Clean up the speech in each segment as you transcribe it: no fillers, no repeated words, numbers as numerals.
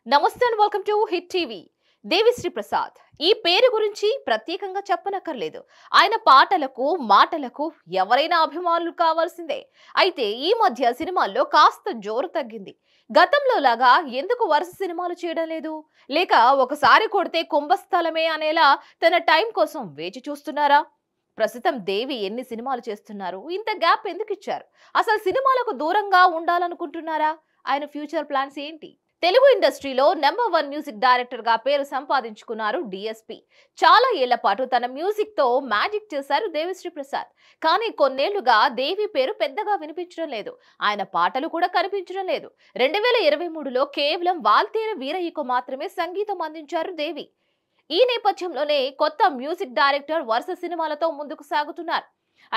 నమస్తే and welcome to Hit TV. Devisri Prasad ఈ పేరు గురించి ప్రత్యేకంగా చెప్పనక్కర్లేదు. ఆయన పాటలకు మాటలకు ఎవరైనా అభిమానులు కావాల్సిందే. అయితే ఈ మధ్య సినిమాల్లో కాస్త జోరు తగ్గింది. గతంలో లాగా ఎందుకు వరుస సినిమాలు చేయడం లేదు? లేక ఒకసారి కొడితే కుంభస్థలమే అనేలా తన టైం కోసం వేచి చూస్తున్నారా? ప్రస్తుతం దేవి ఎన్ని సినిమాలు చేస్తున్నారు? ఇంత గ్యాప్ ఎందుకు ఇచ్చారు? అసలు సినిమాలకు దూరంగా ఉండాలనుకుంటున్నారా? ఆయన ఫ్యూచర్ ప్లాన్స్ ఏంటి? తెలుగు ఇండస్ట్రీలో నెంబర్ 1 మ్యూజిక్ డైరెక్టర్ గా పేరు సంపాదించుకున్నారు డిఎస్పి. చాలా ఏళ్ల పాటు తన మ్యూజిక్ తో మ్యాజిక్ చేశారు దేవిశ్రీ ప్రసాద్. కానీ కొన్నేళ్లుగా దేవి పేరు పెద్దగా వినిపించడం లేదు. ఆయన పాటలు కూడా కనిపించడం లేదు. 2023లో కేవలం వాల్తేరు వీరయ్యకు మాత్రమే సంగీతం అందించారు దేవి. ఈ నేపథ్యంలోనే కొత్త మ్యూజిక్ డైరెక్టర్ వరుస సినిమాలతో ముందుకు సాగుతున్నారు.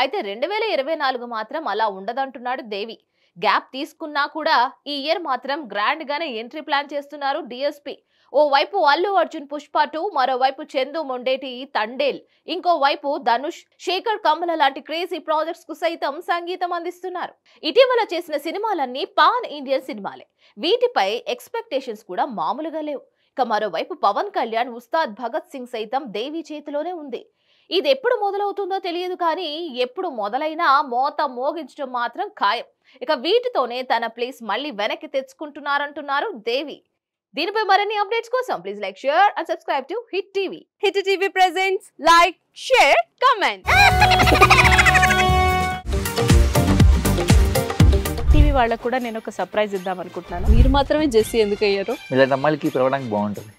అయితే 2024 మాత్రం అలా ఉండదంటున్నాడు దేవి. గ్యాప్ తీసుకున్నా కూడా ఈ ఇయర్ మాత్రం గ్రాండ్ గానే ఎంట్రీ ప్లాన్ చేస్తున్నారు డిఎస్పి. ఓ వైపు అల్లు అర్జున్ పుష్ప 2, మరోవైపు చందు మొండేటి తండేల్, ఇంకో వైపు ధనుష్, శేఖర్ కమల లాంటి క్రేజీ ప్రాజెక్ట్స్ కు సైతం సంగీతం అందిస్తున్నారు. ఇటీవల చేసిన సినిమాలన్నీ పాన్ ఇండియన్ సినిమాలే. వీటిపై ఎక్స్పెక్టేషన్స్ కూడా మామూలుగా లేవు. ఇక మరోవైపు పవన్ కళ్యాణ్, ఉస్తాద్ భగత్ సింగ్ సైతం దేవి చేతిలోనే ఉంది. ఇది ఎప్పుడు మొదలవుతుందో తెలియదు, కానీ ఎప్పుడు మొదలైనా మోత మోగించడం మాత్రం ఖాయం. ఇక వీటితోనే తన ప్లేస్ మళ్ళీ వెనక్కి తెచ్చుకుంటున్నారంటున్నారు దేవి. దీనిపై మరిన్ని అప్డేట్స్ కోసం please like, share and subscribe to Hit TV. Hit TV presents like, share, comment. TV వాళ్ళకు కూడా నేను ఒక సర్ప్రైజ్ ఇద్దాం అనుకుంటున్నాను. మీరు మాత్రమే జెస్సీ ఎందుకు అయ్యారు? ఇలాంటి అమ్మాయిలకి పిలవడానికి బాగుంటుంది.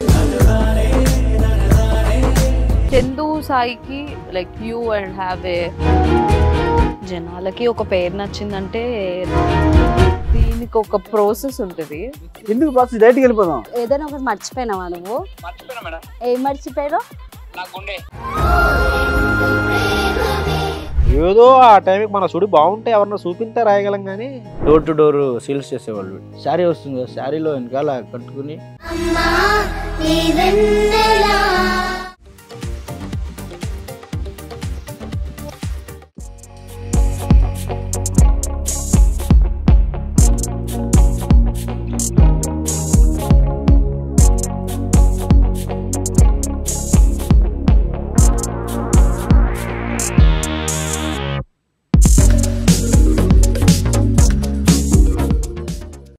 చందు సాయికి like you and have a జనాలకి ఒక పేరు నచ్చిందంటే దీనికి ఒక ప్రాసెస్ ఉంటుంది. ఎందుకు ప్రాసెస్? డైరెక్ట్‌గా వెళ్ళిపోదాం. ఏదైనా ఒకటి మర్చిపోయినావా నువ్వు? మర్చిపోయినా మేడం. ఏం మర్చిపోయావు? నా గుండె. ఏదో ఆ టైంకి మన సుడి బాగుంటే ఎవరన్నా చూపిస్తే రాయగలం, కానీ డోర్ టు డోర్ సేల్స్ చేసేవాళ్ళు. శారీ వస్తుంది, శారీలో వెనకాల కట్టుకుని